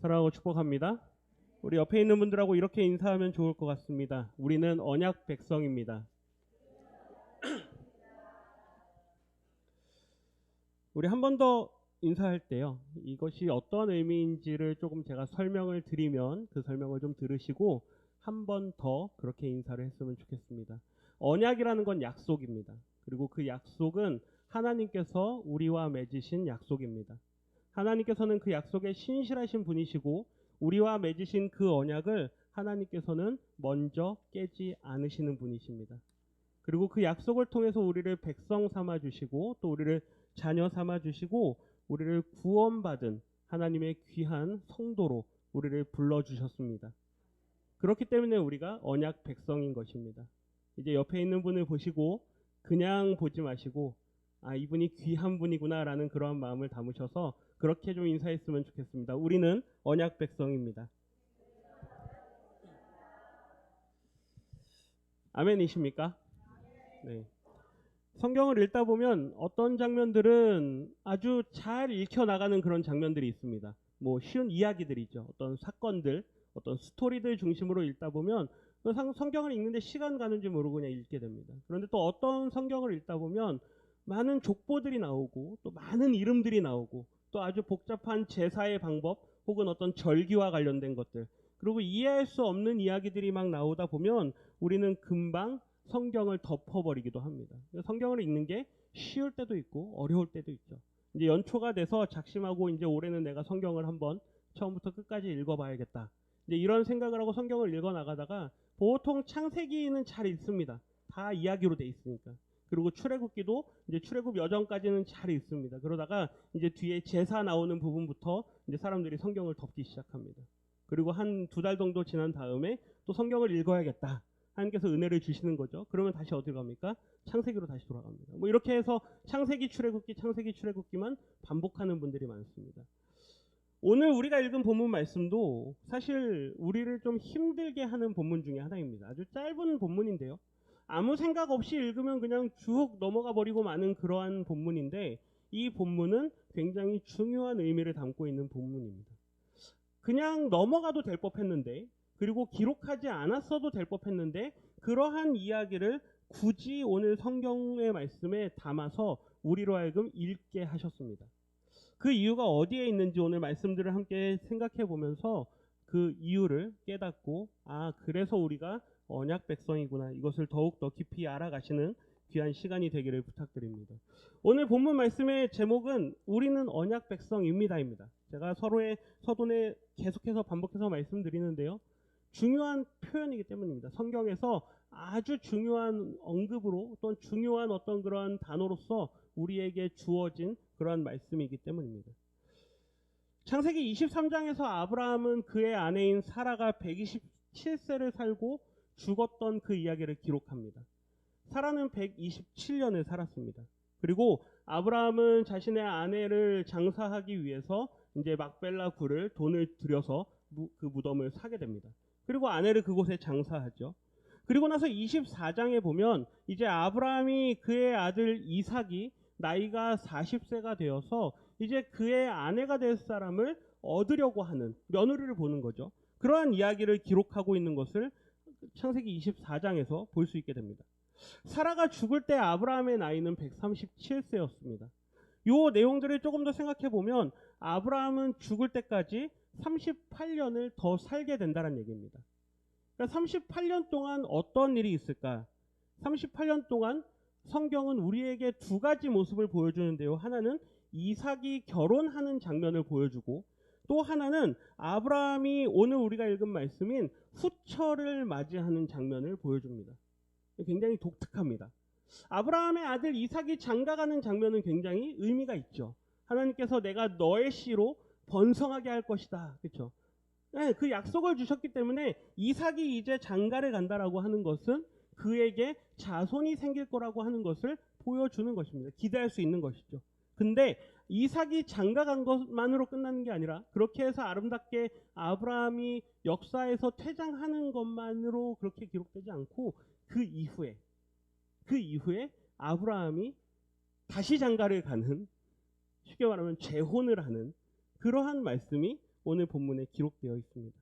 사랑하고 축복합니다. 우리 옆에 있는 분들하고 이렇게 인사하면 좋을 것 같습니다. 우리는 언약 백성입니다. 우리 한 번 더 인사할 때요. 이것이 어떤 의미인지를 조금 제가 설명을 드리면 그 설명을 좀 들으시고 한 번 더 그렇게 인사를 했으면 좋겠습니다. 언약이라는 건 약속입니다. 그리고 그 약속은 하나님께서 우리와 맺으신 약속입니다. 하나님께서는 그 약속에 신실하신 분이시고 우리와 맺으신 그 언약을 하나님께서는 먼저 깨지 않으시는 분이십니다. 그리고 그 약속을 통해서 우리를 백성 삼아 주시고 또 우리를 자녀 삼아 주시고 우리를 구원받은 하나님의 귀한 성도로 우리를 불러주셨습니다. 그렇기 때문에 우리가 언약 백성인 것입니다. 이제 옆에 있는 분을 보시고 그냥 보지 마시고 이분이 귀한 분이구나 라는 그러한 마음을 담으셔서 그렇게 좀 인사했으면 좋겠습니다. 우리는 언약 백성입니다. 아멘이십니까? 네. 성경을 읽다 보면 어떤 장면들은 아주 잘 읽혀나가는 그런 장면들이 있습니다. 뭐 쉬운 이야기들이죠. 어떤 사건들, 어떤 스토리들 중심으로 읽다 보면 성경을 읽는데 시간 가는 줄 모르고 그냥 읽게 됩니다. 그런데 또 어떤 성경을 읽다 보면 많은 족보들이 나오고 또 많은 이름들이 나오고 또 아주 복잡한 제사의 방법 혹은 어떤 절기와 관련된 것들 그리고 이해할 수 없는 이야기들이 막 나오다 보면 우리는 금방 성경을 덮어버리기도 합니다. 성경을 읽는 게 쉬울 때도 있고 어려울 때도 있죠. 이제 연초가 돼서 작심하고 이제 올해는 내가 성경을 한번 처음부터 끝까지 읽어봐야겠다. 이제 이런 생각을 하고 성경을 읽어 나가다가 보통 창세기는 잘 읽습니다. 다 이야기로 돼 있으니까. 그리고 출애굽기도 이제 출애굽 여정까지는 잘 읽습니다. 그러다가 이제 뒤에 제사 나오는 부분부터 이제 사람들이 성경을 덮기 시작합니다. 그리고 한 2달 정도 지난 다음에 또 성경을 읽어야겠다. 하나님께서 은혜를 주시는 거죠. 그러면 다시 어디로 갑니까? 창세기로 다시 돌아갑니다. 뭐 이렇게 해서 창세기 출애굽기만 반복하는 분들이 많습니다. 오늘 우리가 읽은 본문 말씀도 사실 우리를 좀 힘들게 하는 본문 중에 하나입니다. 아주 짧은 본문인데요. 아무 생각 없이 읽으면 그냥 쭉 넘어가 버리고 마는 그러한 본문인데 이 본문은 굉장히 중요한 의미를 담고 있는 본문입니다. 그냥 넘어가도 될 법했는데 그리고 기록하지 않았어도 될 법했는데 그러한 이야기를 굳이 오늘 성경의 말씀에 담아서 우리로 하여금 읽게 하셨습니다. 그 이유가 어디에 있는지 오늘 말씀들을 함께 생각해 보면서 그 이유를 깨닫고 그래서 우리가 언약 백성이구나 이것을 더욱더 깊이 알아가시는 귀한 시간이 되기를 부탁드립니다. 오늘 본문 말씀의 제목은 우리는 언약 백성입니다입니다. 제가 서론에 계속해서 반복해서 말씀드리는데요. 중요한 표현이기 때문입니다. 성경에서 아주 중요한 언급으로 또는 중요한 어떤 그러한 단어로서 우리에게 주어진 그러한 말씀이기 때문입니다. 창세기 23장에서 아브라함은 그의 아내인 사라가 127세를 살고 죽었던 그 이야기를 기록합니다. 사라는 127년을 살았습니다. 그리고 아브라함은 자신의 아내를 장사하기 위해서 이제 막벨라 굴을 돈을 들여서 그 무덤을 사게 됩니다. 그리고 아내를 그곳에 장사하죠. 그리고 나서 24장에 보면 이제 아브라함이 그의 아들 이삭이 나이가 40세가 되어서 이제 그의 아내가 될 사람을 얻으려고 하는 며느리를 보는 거죠. 그러한 이야기를 기록하고 있는 것을 창세기 24장에서 볼 수 있게 됩니다. 사라가 죽을 때 아브라함의 나이는 137세였습니다. 이 내용들을 조금 더 생각해 보면 아브라함은 죽을 때까지 38년을 더 살게 된다는 얘기입니다. 그러니까 38년 동안 어떤 일이 있을까? 38년 동안 성경은 우리에게 2가지 모습을 보여주는데요. 하나는 이삭이 결혼하는 장면을 보여주고 또 하나는 아브라함이 오늘 우리가 읽은 말씀인 후처를 맞이하는 장면을 보여줍니다. 굉장히 독특합니다. 아브라함의 아들 이삭이 장가가는 장면은 굉장히 의미가 있죠. 하나님께서 내가 너의 씨로 번성하게 할 것이다. 그렇죠? 네, 그 약속을 주셨기 때문에 이삭이 이제 장가를 간다라고 하는 것은 그에게 자손이 생길 거라고 하는 것을 보여주는 것입니다. 기대할 수 있는 것이죠. 근데 이삭이 장가간 것만으로 끝나는 게 아니라 그렇게 해서 아름답게 아브라함이 역사에서 퇴장하는 것만으로 그렇게 기록되지 않고 그 이후에 아브라함이 다시 장가를 가는 쉽게 말하면 재혼을 하는 그러한 말씀이 오늘 본문에 기록되어 있습니다.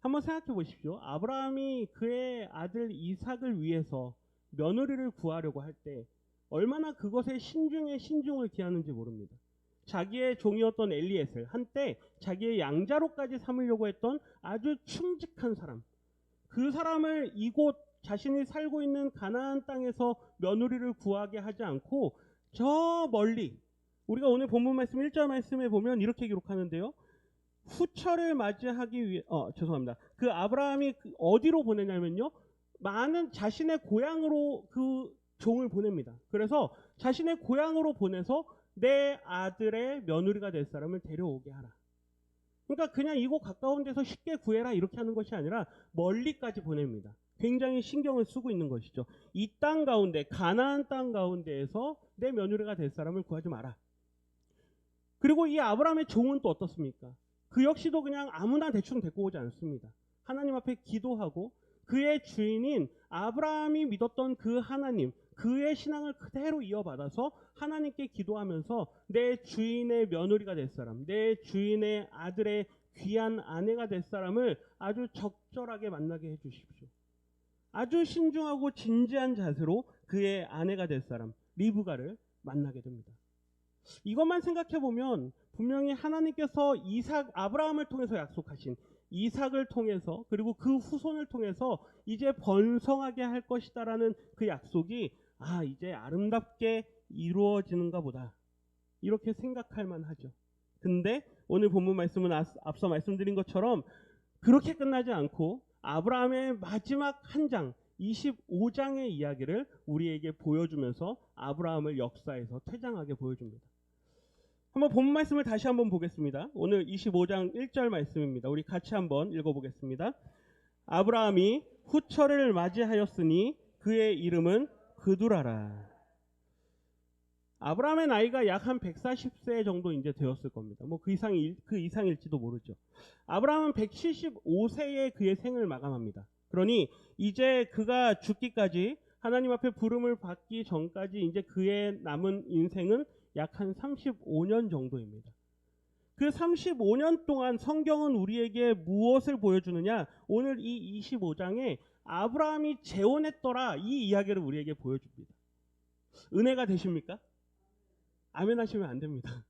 한번 생각해 보십시오. 아브라함이 그의 아들 이삭을 위해서 며느리를 구하려고 할 때 얼마나 그것에 신중에 신중을 기하는지 모릅니다. 자기의 종이었던 엘리에셀, 한때 자기의 양자로까지 삼으려고 했던 아주 충직한 사람, 그 사람을 이곳 자신이 살고 있는 가나안 땅에서 며느리를 구하게 하지 않고 저 멀리, 우리가 오늘 본문 말씀 1절 말씀에 보면 이렇게 기록하는데요. 후처를 맞이하기 위해 죄송합니다. 그 아브라함이 어디로 보내냐면요, 많은 자신의 고향으로 그 종을 보냅니다. 그래서 자신의 고향으로 보내서 내 아들의 며느리가 될 사람을 데려오게 하라. 그러니까 그냥 이곳 가까운 데서 쉽게 구해라 이렇게 하는 것이 아니라 멀리까지 보냅니다. 굉장히 신경을 쓰고 있는 것이죠. 이 땅 가운데, 가나안 땅 가운데에서 내 며느리가 될 사람을 구하지 마라. 그리고 이 아브라함의 종은 또 어떻습니까? 그 역시도 그냥 아무나 대충 데리고 오지 않습니다. 하나님 앞에 기도하고 그의 주인인 아브라함이 믿었던 그 하나님, 그의 신앙을 그대로 이어받아서 하나님께 기도하면서 내 주인의 며느리가 될 사람, 내 주인의 아들의 귀한 아내가 될 사람을 아주 적절하게 만나게 해주십시오. 아주 신중하고 진지한 자세로 그의 아내가 될 사람, 리브가를 만나게 됩니다. 이것만 생각해 보면 분명히 하나님께서 아브라함을 통해서 약속하신 이삭을 통해서, 그리고 그 후손을 통해서 이제 번성하게 할 것이다라는 그 약속이 이제 아름답게 이루어지는가 보다, 이렇게 생각할 만하죠. 근데 오늘 본문 말씀은 앞서 말씀드린 것처럼 그렇게 끝나지 않고 아브라함의 마지막 한 장, 25장의 이야기를 우리에게 보여주면서 아브라함을 역사에서 퇴장하게 보여줍니다. 한번 본 말씀을 다시 한번 보겠습니다. 오늘 25장 1절 말씀입니다. 우리 같이 한번 읽어보겠습니다. 아브라함이 후처를 맞이하였으니 그의 이름은 그두라라. 아브라함의 나이가 약 한 140세 정도 이제 되었을 겁니다. 그 이상일지도 모르죠. 아브라함은 175세에 그의 생을 마감합니다. 그러니 이제 그가 죽기까지, 하나님 앞에 부름을 받기 전까지 이제 그의 남은 인생은 약 한 35년 정도입니다. 그 35년 동안 성경은 우리에게 무엇을 보여주느냐? 오늘 이 25장에 아브라함이 재혼했더라, 이 이야기를 우리에게 보여줍니다. 은혜가 되십니까? 아멘 하시면 안 됩니다.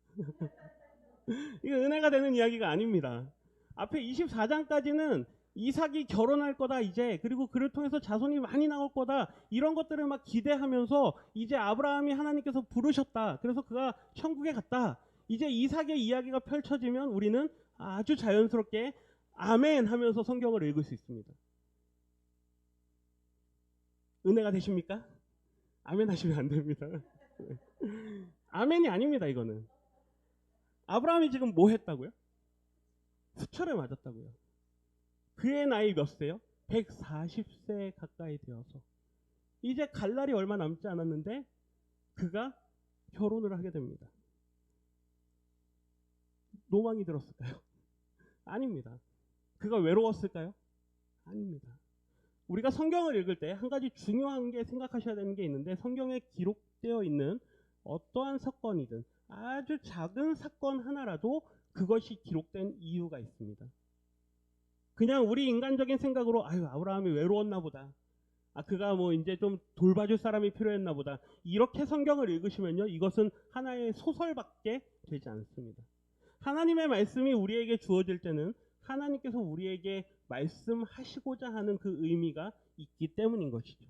이거 은혜가 되는 이야기가 아닙니다. 앞에 24장까지는 이삭이 결혼할 거다 이제, 그리고 그를 통해서 자손이 많이 나올 거다, 이런 것들을 막 기대하면서 이제 아브라함이 하나님께서 부르셨다, 그래서 그가 천국에 갔다, 이제 이삭의 이야기가 펼쳐지면 우리는 아주 자연스럽게 아멘 하면서 성경을 읽을 수 있습니다. 은혜가 되십니까? 아멘 하시면 안 됩니다. 아멘이 아닙니다. 이거는 아브라함이 지금 뭐 했다고요? 후처를 맞았다고요. 그의 나이 몇 세요? 140세 가까이 되어서 이제 갈 날이 얼마 남지 않았는데 그가 결혼을 하게 됩니다. 노망이 들었을까요? 아닙니다. 그가 외로웠을까요? 아닙니다. 우리가 성경을 읽을 때 한 가지 중요한 게 생각하셔야 되는 게 있는데, 성경에 기록되어 있는 어떠한 사건이든 아주 작은 사건 하나라도 그것이 기록된 이유가 있습니다. 그냥 우리 인간적인 생각으로 아브라함이 외로웠나 보다, 그가 이제 좀 돌봐줄 사람이 필요했나 보다, 이렇게 성경을 읽으시면요, 이것은 하나의 소설밖에 되지 않습니다. 하나님의 말씀이 우리에게 주어질 때는 하나님께서 우리에게 말씀하시고자 하는 그 의미가 있기 때문인 것이죠.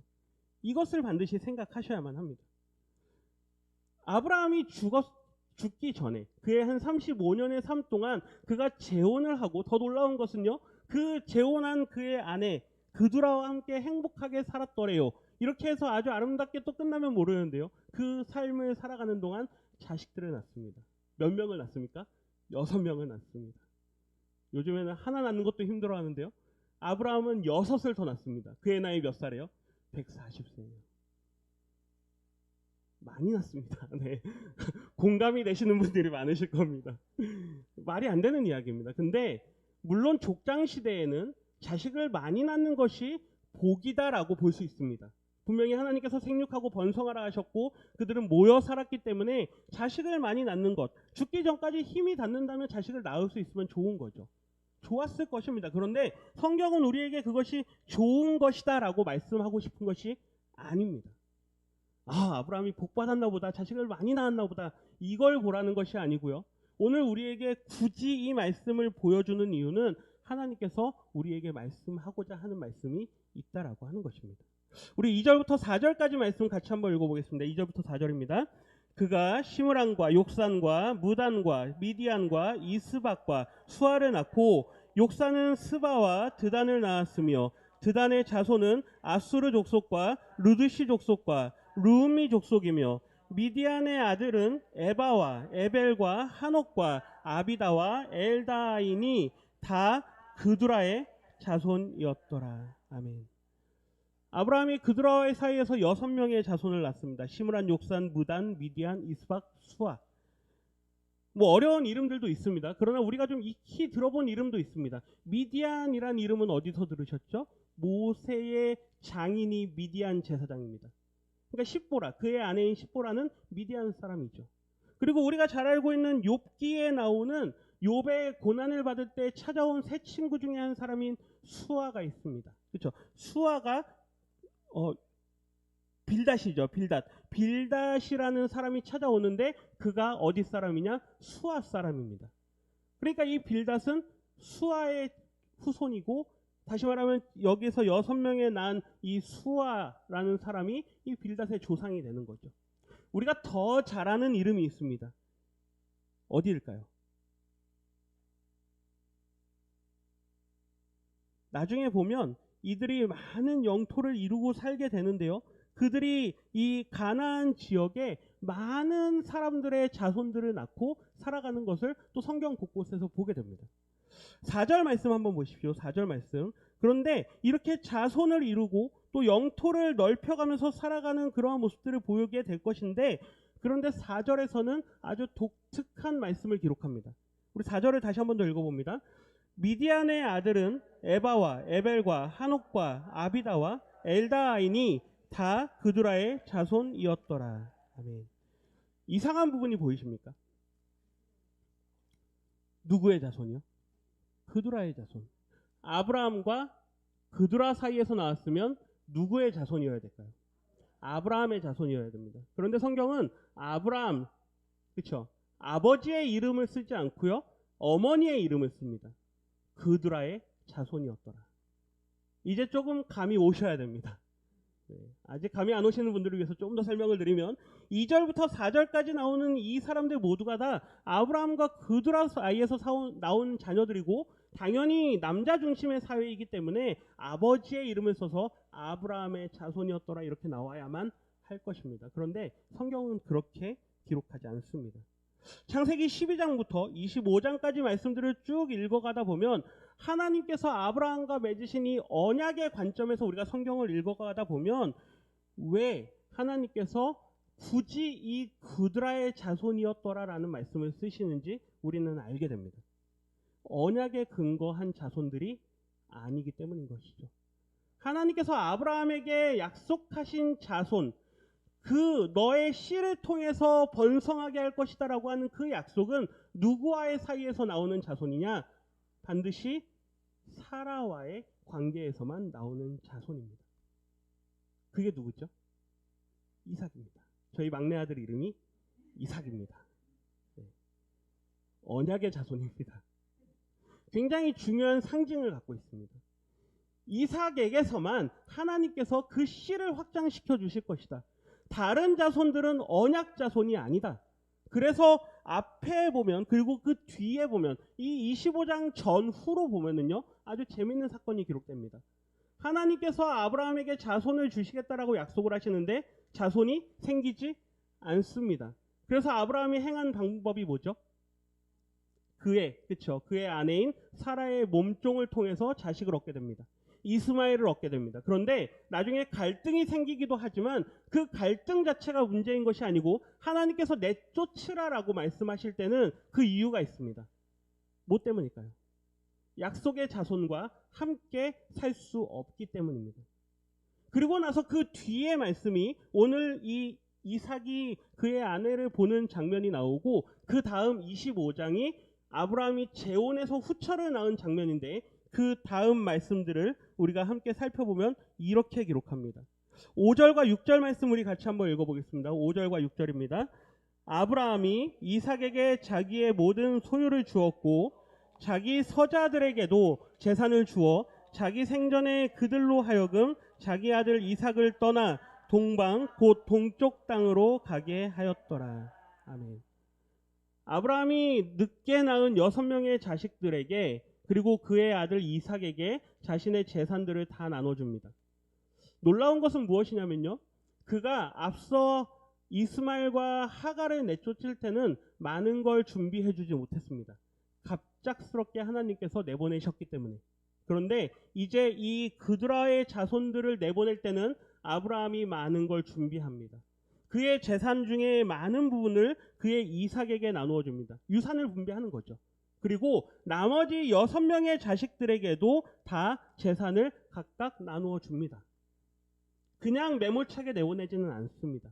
이것을 반드시 생각하셔야만 합니다. 아브라함이 죽기 전에 그의 한 35년의 삶 동안 그가 재혼을 하고, 더 놀라운 것은요, 그 재혼한 그의 아내 그두라와 함께 행복하게 살았더래요. 이렇게 해서 아주 아름답게 또 끝나면 모르는데요, 그 삶을 살아가는 동안 자식들을 낳습니다. 몇 명을 낳습니까? 6명을 낳습니다. 요즘에는 하나 낳는 것도 힘들어 하는데요, 아브라함은 6을 더 낳습니다. 그의 나이 몇 살이에요? 140세예요. 많이 낳습니다. 네. 공감이 되시는 분들이 많으실 겁니다. 말이 안 되는 이야기입니다. 근데 물론 족장 시대에는 자식을 많이 낳는 것이 복이다라고 볼 수 있습니다. 분명히 하나님께서 생육하고 번성하라 하셨고 그들은 모여 살았기 때문에 자식을 많이 낳는 것, 죽기 전까지 힘이 닿는다면 자식을 낳을 수 있으면 좋은 거죠. 좋았을 것입니다. 그런데 성경은 우리에게 그것이 좋은 것이다 라고 말씀하고 싶은 것이 아닙니다. 아브라함이 복받았나 보다, 자식을 많이 낳았나 보다, 이걸 보라는 것이 아니고요. 오늘 우리에게 굳이 이 말씀을 보여주는 이유는 하나님께서 우리에게 말씀하고자 하는 말씀이 있다라고 하는 것입니다. 우리 2절부터 4절까지 말씀 같이 한번 읽어보겠습니다. 2절부터 4절입니다. 그가 시므란과 욕산과 무단과 미디안과 이스박과 수아를 낳고 욕산은 스바와 드단을 낳았으며 드단의 자손은 아수르 족속과 루드시 족속과 루미 족속이며 미디안의 아들은 에바와 에벨과 한옥과 아비다와 엘다인이 다 그두라의 자손이었더라. 아멘. 아브라함이 그두라의 사이에서 6명의 자손을 낳습니다. 시므란, 욕산, 무단, 미디안, 이스박, 수아. 뭐 어려운 이름들도 있습니다. 그러나 우리가 좀 익히 들어본 이름도 있습니다. 미디안이란 이름은 어디서 들으셨죠? 모세의 장인이 미디안 제사장입니다. 그러니까 십보라, 그의 아내인 십보라는 미디안 사람이죠. 그리고 우리가 잘 알고 있는 욥기에 나오는 욥의 고난을 받을 때 찾아온 세 친구 중에 한 사람인 수아가 있습니다. 그렇죠? 수아가 빌닷이죠. 빌닷이라는 사람이 찾아오는데 그가 어디 사람이냐? 수아 사람입니다. 그러니까 이 빌닷은 수아의 후손이고, 다시 말하면 여기서 6명의 난 이 수아라는 사람이 이 빌닷의 조상이 되는 거죠. 우리가 더 잘 아는 이름이 있습니다. 어디일까요? 나중에 보면 이들이 많은 영토를 이루고 살게 되는데요. 그들이 이 가나안 지역에 많은 사람들의 자손들을 낳고 살아가는 것을 또 성경 곳곳에서 보게 됩니다. 4절 말씀 한번 보십시오. 4절 말씀. 그런데 이렇게 자손을 이루고 또 영토를 넓혀가면서 살아가는 그러한 모습들을 보이게 될 것인데, 그런데 4절에서는 아주 독특한 말씀을 기록합니다. 우리 4절을 다시 한번 더 읽어봅니다. 미디안의 아들은 에바와 에벨과 한옥과 아비다와 엘다아인이 다 그두라의 자손이었더라. 아멘. 이상한 부분이 보이십니까? 누구의 자손이요? 그두라의 자손. 아브라함과 그두라 사이에서 나왔으면 누구의 자손이어야 될까요? 아브라함의 자손이어야 됩니다. 그런데 성경은 아브라함, 그렇죠? 아버지의 이름을 쓰지 않고요, 어머니의 이름을 씁니다. 그두라의 자손이었더라. 이제 조금 감이 오셔야 됩니다. 아직 감이 안 오시는 분들을 위해서 좀 더 설명을 드리면, 2절부터 4절까지 나오는 이 사람들 모두가 다 아브라함과 그두라 사이에서 나온 자녀들이고, 당연히 남자 중심의 사회이기 때문에 아버지의 이름을 써서 아브라함의 자손이었더라 이렇게 나와야만 할 것입니다. 그런데 성경은 그렇게 기록하지 않습니다. 창세기 12장부터 25장까지 말씀들을 쭉 읽어가다 보면 하나님께서 아브라함과 맺으신 이 언약의 관점에서 우리가 성경을 읽어가다 보면 왜 하나님께서 굳이 이 그두라의 자손이었더라라는 말씀을 쓰시는지 우리는 알게 됩니다. 언약에 근거한 자손들이 아니기 때문인 것이죠. 하나님께서 아브라함에게 약속하신 자손, 그 너의 씨를 통해서 번성하게 할 것이다 라고 하는 그 약속은 누구와의 사이에서 나오는 자손이냐? 반드시 사라와의 관계에서만 나오는 자손입니다. 그게 누구죠? 이삭입니다. 저희 막내 아들 이름이 이삭입니다. 네. 언약의 자손입니다. 굉장히 중요한 상징을 갖고 있습니다. 이삭에게서만 하나님께서 그 씨를 확장시켜 주실 것이다. 다른 자손들은 언약 자손이 아니다. 그래서 앞에 보면, 그리고 그 뒤에 보면, 이 25장 전후로 보면은요, 아주 재밌는 사건이 기록됩니다. 하나님께서 아브라함에게 자손을 주시겠다라고 약속을 하시는데 자손이 생기지 않습니다. 그래서 아브라함이 행한 방법이 뭐죠? 그의 아내인 사라의 몸종을 통해서 자식을 얻게 됩니다. 이스마엘을 얻게 됩니다. 그런데 나중에 갈등이 생기기도 하지만 그 갈등 자체가 문제인 것이 아니고 하나님께서 내쫓으라라고 말씀하실 때는 그 이유가 있습니다. 뭐 때문일까요? 약속의 자손과 함께 살 수 없기 때문입니다. 그리고 나서 그 뒤에 말씀이 오늘 이 이삭이 그의 아내를 보는 장면이 나오고 그 다음 25장이 아브라함이 재혼해서 후처를 낳은 장면인데 그 다음 말씀들을 우리가 함께 살펴보면 이렇게 기록합니다. 5절과 6절 말씀 우리 같이 한번 읽어보겠습니다. 5절과 6절입니다. 아브라함이 이삭에게 자기의 모든 소유를 주었고 자기 서자들에게도 재산을 주어 자기 생전에 그들로 하여금 자기 아들 이삭을 떠나 동방 곧 동쪽 땅으로 가게 하였더라. 아멘. 아브라함이 늦게 낳은 6명의 자식들에게 그리고 그의 아들 이삭에게 자신의 재산들을 다 나눠줍니다. 놀라운 것은 무엇이냐면요, 그가 앞서 이스마엘과 하갈을 내쫓을 때는 많은 걸 준비해주지 못했습니다. 갑작스럽게 하나님께서 내보내셨기 때문에. 그런데 이제 이 그드라의 자손들을 내보낼 때는 아브라함이 많은 걸 준비합니다. 그의 재산 중에 많은 부분을 그의 이삭에게 나누어 줍니다. 유산을 분배하는 거죠. 그리고 나머지 6명의 자식들에게도 다 재산을 각각 나누어 줍니다. 그냥 매몰차게 내보내지는 않습니다.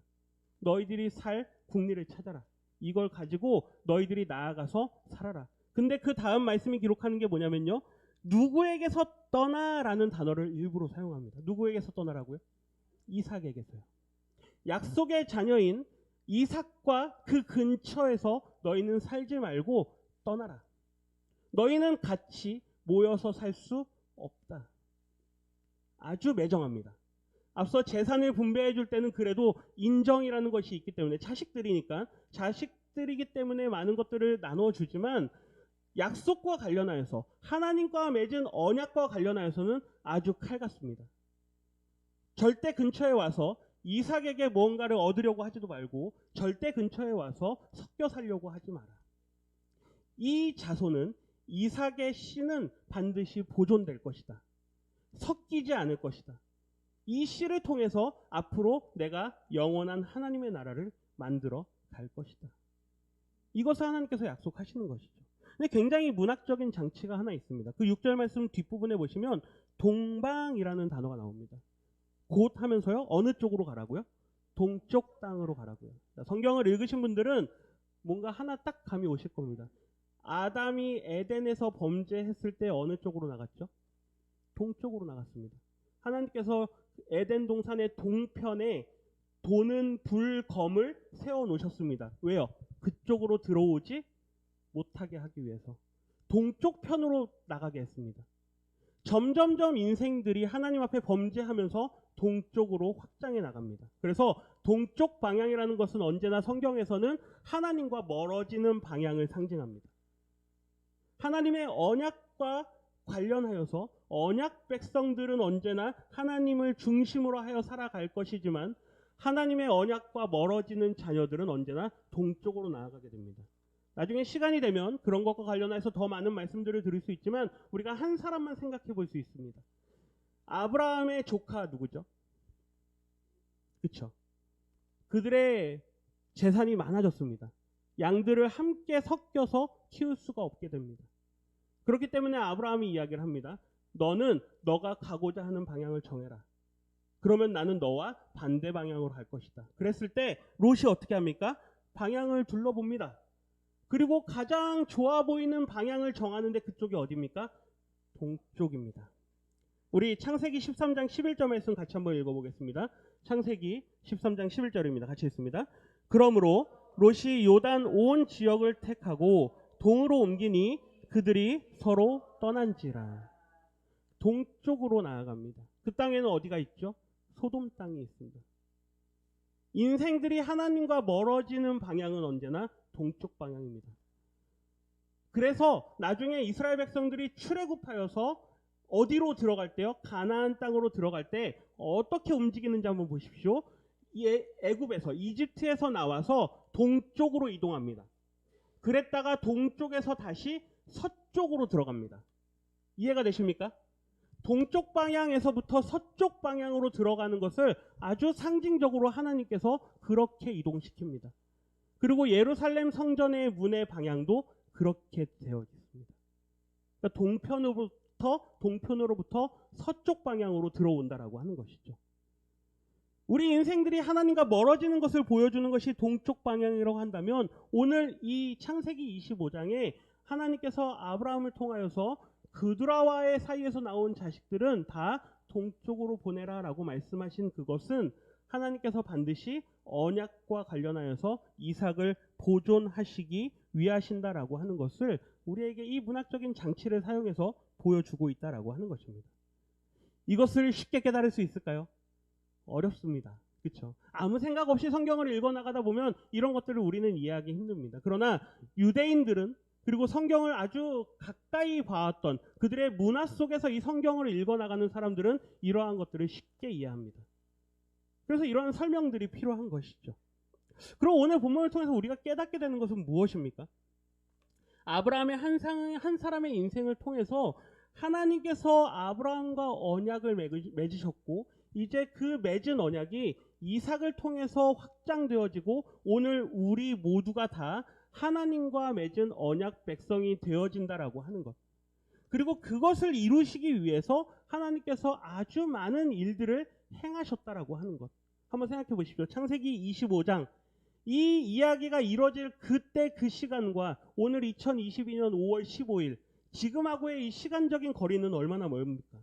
너희들이 살 국리를 찾아라. 이걸 가지고 너희들이 나아가서 살아라. 근데 그 다음 말씀이 기록하는 게 뭐냐면요, 누구에게서 떠나라는 단어를 일부러 사용합니다. 누구에게서 떠나라고요? 이삭에게서요. 약속의 자녀인 이삭과 그 근처에서 너희는 살지 말고 떠나라. 너희는 같이 모여서 살 수 없다. 아주 매정합니다. 앞서 재산을 분배해 줄 때는 그래도 인정이라는 것이 있기 때문에, 자식들이니까 자식들이기 때문에 많은 것들을 나누어 주지만 약속과 관련하여서, 하나님과 맺은 언약과 관련하여서는 아주 칼같습니다. 절대 근처에 와서 이삭에게 무언가를 얻으려고 하지도 말고 절대 근처에 와서 섞여 살려고 하지 마라. 이 자손은, 이삭의 씨는 반드시 보존될 것이다. 섞이지 않을 것이다. 이 씨를 통해서 앞으로 내가 영원한 하나님의 나라를 만들어 갈 것이다. 이것을 하나님께서 약속하시는 것이죠. 근데 굉장히 문학적인 장치가 하나 있습니다. 그 6절 말씀 뒷부분에 보시면 동방이라는 단어가 나옵니다. 곧 하면서요, 어느 쪽으로 가라고요? 동쪽 땅으로 가라고요. 성경을 읽으신 분들은 뭔가 하나 딱 감이 오실 겁니다. 아담이 에덴에서 범죄했을 때 어느 쪽으로 나갔죠? 동쪽으로 나갔습니다. 하나님께서 에덴 동산의 동편에 도는 불검을 세워 놓으셨습니다. 왜요? 그쪽으로 들어오지 못하게 하기 위해서 동쪽 편으로 나가게 했습니다. 점점점 인생들이 하나님 앞에 범죄하면서 동쪽으로 확장해 나갑니다. 그래서 동쪽 방향이라는 것은 언제나 성경에서는 하나님과 멀어지는 방향을 상징합니다. 하나님의 언약과 관련하여서 언약 백성들은 언제나 하나님을 중심으로 하여 살아갈 것이지만 하나님의 언약과 멀어지는 자녀들은 언제나 동쪽으로 나아가게 됩니다. 나중에 시간이 되면 그런 것과 관련해서 더 많은 말씀들을 드릴 수 있지만 우리가 한 사람만 생각해 볼 수 있습니다. 아브라함의 조카 누구죠? 그렇죠. 그들의 재산이 많아졌습니다. 양들을 함께 섞여서 키울 수가 없게 됩니다. 그렇기 때문에 아브라함이 이야기를 합니다. 너는 너가 가고자 하는 방향을 정해라. 그러면 나는 너와 반대 방향으로 갈 것이다. 그랬을 때 롯이 어떻게 합니까? 방향을 둘러봅니다. 그리고 가장 좋아 보이는 방향을 정하는데 그쪽이 어디입니까? 동쪽입니다. 우리 창세기 13장 11절 말씀 같이 한번 읽어보겠습니다. 창세기 13장 11절입니다. 같이 읽습니다. 그러므로 롯이 요단 온 지역을 택하고 동으로 옮기니 그들이 서로 떠난지라. 동쪽으로 나아갑니다. 그 땅에는 어디가 있죠? 소돔 땅이 있습니다. 인생들이 하나님과 멀어지는 방향은 언제나 동쪽 방향입니다. 그래서 나중에 이스라엘 백성들이 출애굽하여서 어디로 들어갈 때요? 가나안 땅으로 들어갈 때 어떻게 움직이는지 한번 보십시오. 애굽에서, 이집트에서 나와서 동쪽으로 이동합니다. 그랬다가 동쪽에서 다시 서쪽으로 들어갑니다. 이해가 되십니까? 동쪽 방향에서부터 서쪽 방향으로 들어가는 것을 아주 상징적으로 하나님께서 그렇게 이동시킵니다. 그리고 예루살렘 성전의 문의 방향도 그렇게 되어 있습니다. 그러니까 동편으로부터 서쪽 방향으로 들어온다라고 하는 것이죠. 우리 인생들이 하나님과 멀어지는 것을 보여주는 것이 동쪽 방향이라고 한다면 오늘 이 창세기 25장에 하나님께서 아브라함을 통하여서 그드라와의 사이에서 나온 자식들은 다 동쪽으로 보내라라고 말씀하신 그것은 하나님께서 반드시 언약과 관련하여서 이삭을 보존하시기 위하신다라고 하는 것을 우리에게 이 문학적인 장치를 사용해서 보여주고 있다라고 하는 것입니다. 이것을 쉽게 깨달을 수 있을까요? 어렵습니다. 그렇죠? 아무 생각 없이 성경을 읽어나가다 보면 이런 것들을 우리는 이해하기 힘듭니다. 그러나 유대인들은 그리고 성경을 아주 가까이 봐왔던 그들의 문화 속에서 이 성경을 읽어나가는 사람들은 이러한 것들을 쉽게 이해합니다. 그래서 이러한 설명들이 필요한 것이죠. 그럼 오늘 본문을 통해서 우리가 깨닫게 되는 것은 무엇입니까? 아브라함의 한 사람의 인생을 통해서 하나님께서 아브라함과 언약을 맺으셨고 이제 그 맺은 언약이 이삭을 통해서 확장되어지고 오늘 우리 모두가 다 하나님과 맺은 언약 백성이 되어진다라고 하는 것. 그리고 그것을 이루시기 위해서 하나님께서 아주 많은 일들을 행하셨다라고 하는 것. 한번 생각해 보십시오. 창세기 25장. 이 이야기가 이루어질 그때 그 시간과 오늘 2022년 5월 15일 지금하고의 이 시간적인 거리는 얼마나 멀습니까?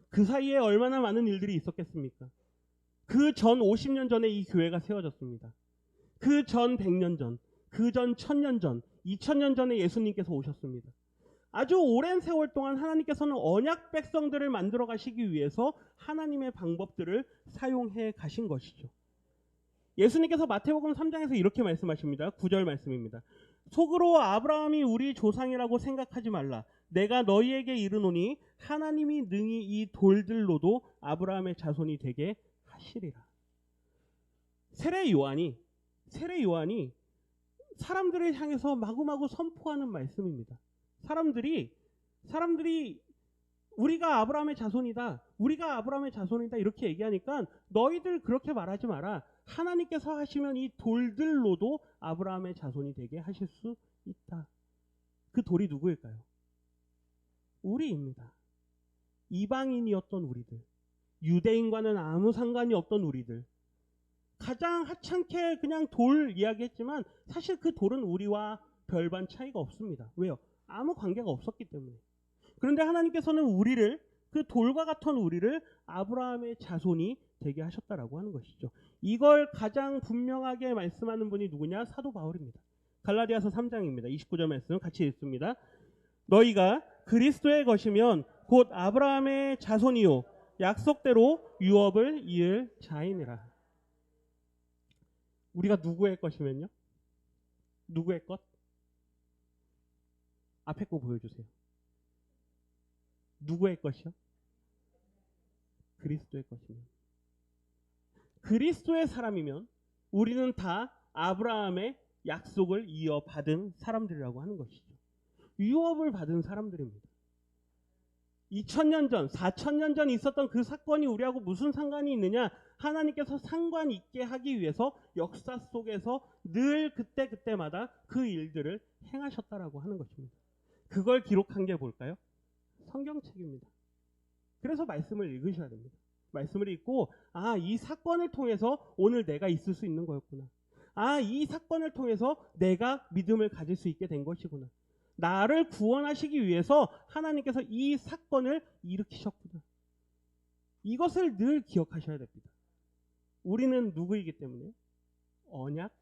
그 사이에 얼마나 많은 일들이 있었겠습니까? 그 전 50년 전에 이 교회가 세워졌습니다. 그 전 100년 전, 그 전 1000년 전, 2000년 전에 예수님께서 오셨습니다. 아주 오랜 세월 동안 하나님께서는 언약 백성들을 만들어 가시기 위해서 하나님의 방법들을 사용해 가신 것이죠. 예수님께서 마태복음 3장에서 이렇게 말씀하십니다. 9절 말씀입니다. 속으로 아브라함이 우리 조상이라고 생각하지 말라. 내가 너희에게 이르노니 하나님이 능히 이 돌들로도 아브라함의 자손이 되게 하시리라. 세례 요한이 사람들을 향해서 마구마구 선포하는 말씀입니다. 사람들이 우리가 아브라함의 자손이다. 우리가 아브라함의 자손이다. 이렇게 얘기하니까 너희들 그렇게 말하지 마라. 하나님께서 하시면 이 돌들로도 아브라함의 자손이 되게 하실 수 있다. 그 돌이 누구일까요? 우리입니다. 이방인이었던 우리들, 유대인과는 아무 상관이 없던 우리들, 가장 하찮게 그냥 돌 이야기했지만 사실 그 돌은 우리와 별반 차이가 없습니다. 왜요? 아무 관계가 없었기 때문에. 그런데 하나님께서는 우리를, 그 돌과 같은 우리를 아브라함의 자손이 되게 하셨다라고 하는 것이죠. 이걸 가장 분명하게 말씀하는 분이 누구냐? 사도 바울입니다. 갈라디아서 3장입니다. 29절 말씀 같이 읽습니다. 너희가 그리스도의 것이면 곧 아브라함의 자손이요 약속대로 유업을 이을 자이니라. 우리가 누구의 것이면요? 누구의 것? 앞에 거 보여주세요. 누구의 것이요? 그리스도의 것이면. 그리스도의 사람이면 우리는 다 아브라함의 약속을 이어받은 사람들이라고 하는 것이죠. 유업을 받은 사람들입니다. 2000년 전, 4000년 전 있었던 그 사건이 우리하고 무슨 상관이 있느냐? 하나님께서 상관 있게 하기 위해서 역사 속에서 늘 그때마다 그 일들을 행하셨다라고 하는 것입니다. 그걸 기록한 게 뭘까요? 성경책입니다. 그래서 말씀을 읽으셔야 됩니다. 말씀을 읽고 이 사건을 통해서 오늘 내가 있을 수 있는 거였구나. 이 사건을 통해서 내가 믿음을 가질 수 있게 된 것이구나. 나를 구원하시기 위해서 하나님께서 이 사건을 일으키셨구나. 이것을 늘 기억하셔야 됩니다. 우리는 누구이기 때문에? 언약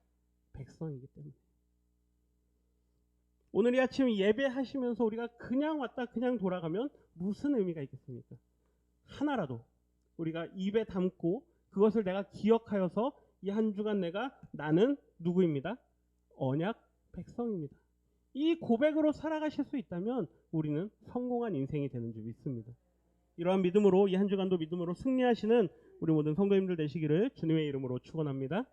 백성이기 때문에. 오늘 이 아침 예배하시면서 우리가 그냥 왔다 그냥 돌아가면 무슨 의미가 있겠습니까? 하나라도 우리가 입에 담고 그것을 내가 기억하여서 이 한 주간 나는 누구입니다? 언약 백성입니다. 이 고백으로 살아가실 수 있다면 우리는 성공한 인생이 되는 줄 믿습니다. 이러한 믿음으로 이 한 주간도 믿음으로 승리하시는 우리 모든 성도님들 되시기를 주님의 이름으로 축원합니다.